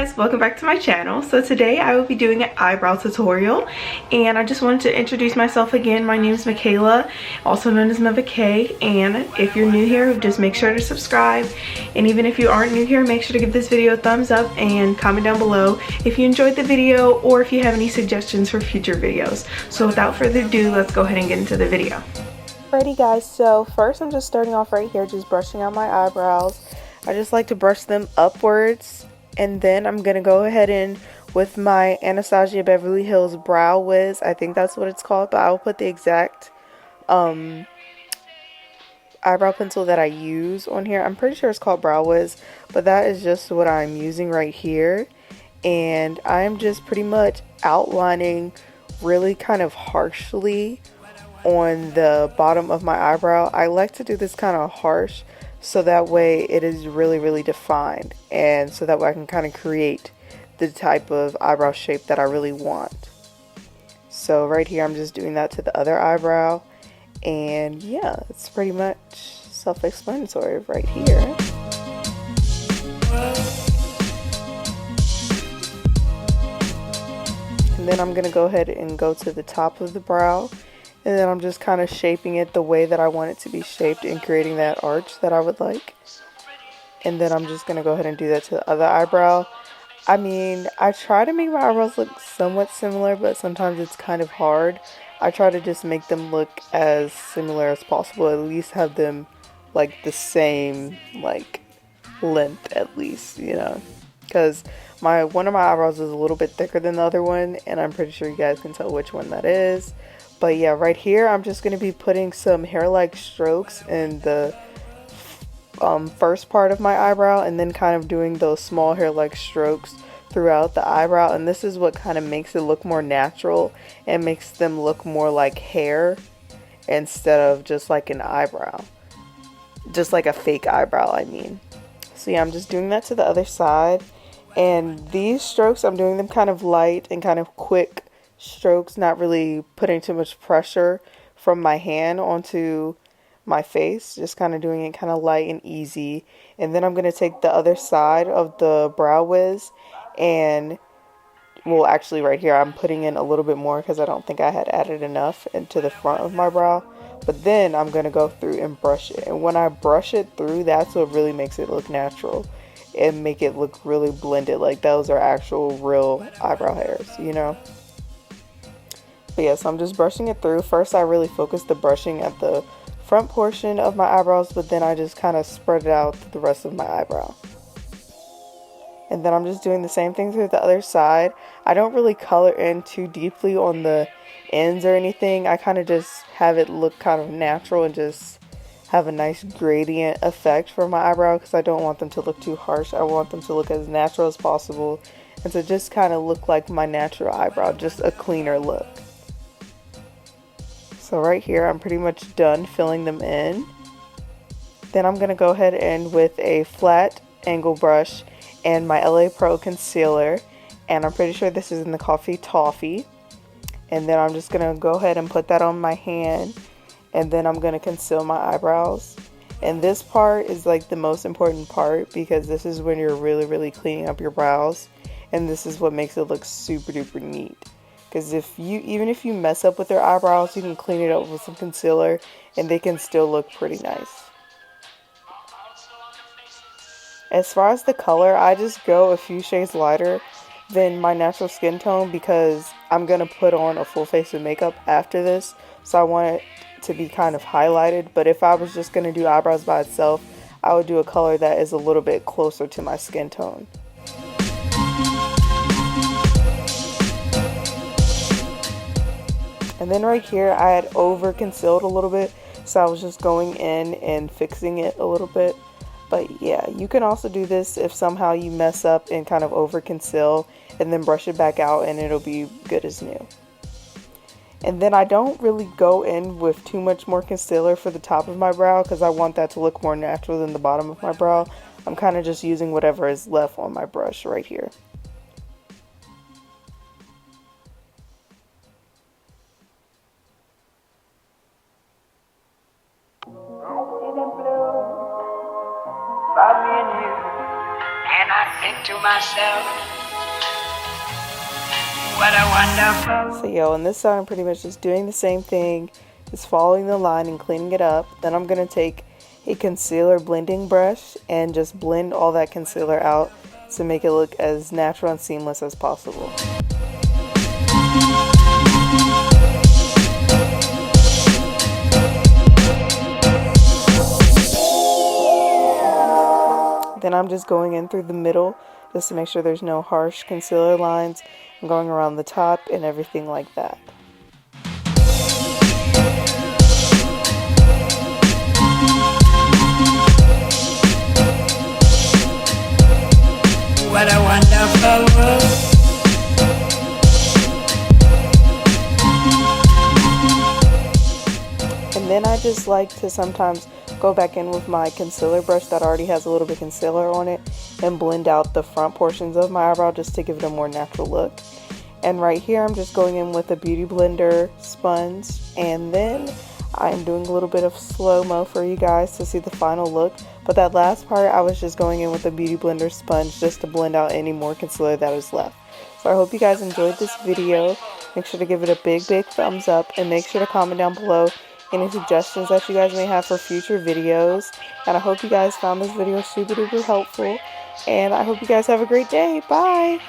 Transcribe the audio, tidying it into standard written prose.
guys, welcome back to my channel. So today I will be doing an eyebrow tutorial, and I just wanted to introduce myself again. My name is Makayla, also known as Meva K, and if you're new here, just make sure to subscribe, and even if you aren't new here, make sure to give this video a thumbs up and comment down below if you enjoyed the video or if you have any suggestions for future videos. So without further ado, let's go ahead and get into the video. Alrighty guys, so first I'm just starting off right here, just brushing out my eyebrows. I just like to brush them upwards, and then I'm going to go ahead in with my Anastasia Beverly Hills Brow Wiz. I think that's what it's called, but I'll put the exact eyebrow pencil that I use on here. I'm pretty sure it's called Brow Wiz, but that is just what I'm using right here. And I'm just pretty much outlining really kind of harshly on the bottom of my eyebrow. I like to do this kind of harsh so that way it is really defined, and so that way I can kind of create the type of eyebrow shape that I really want. So right here I'm just doing that to the other eyebrow, and yeah, it's pretty much self-explanatory right here. And then I'm gonna go ahead and go to the top of the brow, and then I'm just kind of shaping it the way that I want it to be shaped and creating that arch that I would like. And then I'm just going to go ahead and do that to the other eyebrow. I mean, I try to make my eyebrows look somewhat similar, but sometimes it's kind of hard. I try to just make them look as similar as possible, at least have them like the same like length at least, you know. Because one of my eyebrows is a little bit thicker than the other one, and I'm pretty sure you guys can tell which one that is. But yeah, right here I'm just going to be putting some hair-like strokes in the first part of my eyebrow, and then kind of doing those small hair-like strokes throughout the eyebrow. And this is what kind of makes it look more natural and makes them look more like hair instead of just like an eyebrow. Just like a fake eyebrow, I mean. So yeah, I'm just doing that to the other side. And these strokes, I'm doing them kind of light and kind of quick strokes, not really putting too much pressure from my hand onto my face, just kind of doing it kind of light and easy. And then I'm going to take the other side of the Brow Wiz, and well, actually right here I'm putting in a little bit more because I don't think I had added enough into the front of my brow. But then I'm going to go through and brush it, and when I brush it through, that's what really makes it look natural and make it look really blended, like those are actual real eyebrow hairs, you know. But yeah, so I'm just brushing it through. First I really focus the brushing at the front portion of my eyebrows, but then I just kind of spread it out to the rest of my eyebrow. And then I'm just doing the same thing through the other side. I don't really color in too deeply on the ends or anything. I kind of just have it look kind of natural and just have a nice gradient effect for my eyebrow, because I don't want them to look too harsh. I want them to look as natural as possible and to just kind of look like my natural eyebrow, just a cleaner look. So right here I'm pretty much done filling them in. Then I'm going to go ahead and with a flat angle brush and my LA Pro concealer, and I'm pretty sure this is in the Coffee Toffee. And then I'm just going to go ahead and put that on my hand, and then I'm going to conceal my eyebrows. And this part is like the most important part, because this is when you're really cleaning up your brows, and this is what makes it look super duper neat. Because even if you mess up with your eyebrows, you can clean it up with some concealer and they can still look pretty nice. As far as the color, I just go a few shades lighter than my natural skin tone, because I'm going to put on a full face of makeup after this. So I want it to be kind of highlighted. But if I was just going to do eyebrows by itself, I would do a color that is a little bit closer to my skin tone. And then right here I had over concealed a little bit, so I was just going in and fixing it a little bit. But yeah, you can also do this if somehow you mess up and kind of over conceal, and then brush it back out and it'll be good as new. And then I don't really go in with too much more concealer for the top of my brow, because I want that to look more natural than the bottom of my brow. I'm kind of just using whatever is left on my brush right here. By me and you, and I think to myself, what a wonderful. So yo, in this song I'm pretty much just doing the same thing, just following the line and cleaning it up. Then I'm going to take a concealer blending brush and just blend all that concealer out to make it look as natural and seamless as possible. Then I'm just going in through the middle just to make sure there's no harsh concealer lines. I'm going around the top and everything like that. What a wonderful world. And then I just like to sometimes go back in with my concealer brush that already has a little bit of concealer on it and blend out the front portions of my eyebrow just to give it a more natural look. And right here I'm just going in with a beauty blender sponge, and then I'm doing a little bit of slow-mo for you guys to see the final look. But that last part I was just going in with a beauty blender sponge just to blend out any more concealer that is left. So I hope you guys enjoyed this video. Make sure to give it a big thumbs up, and make sure to comment down below any suggestions that you guys may have for future videos. And I hope you guys found this video super duper helpful, and I hope you guys have a great day. Bye!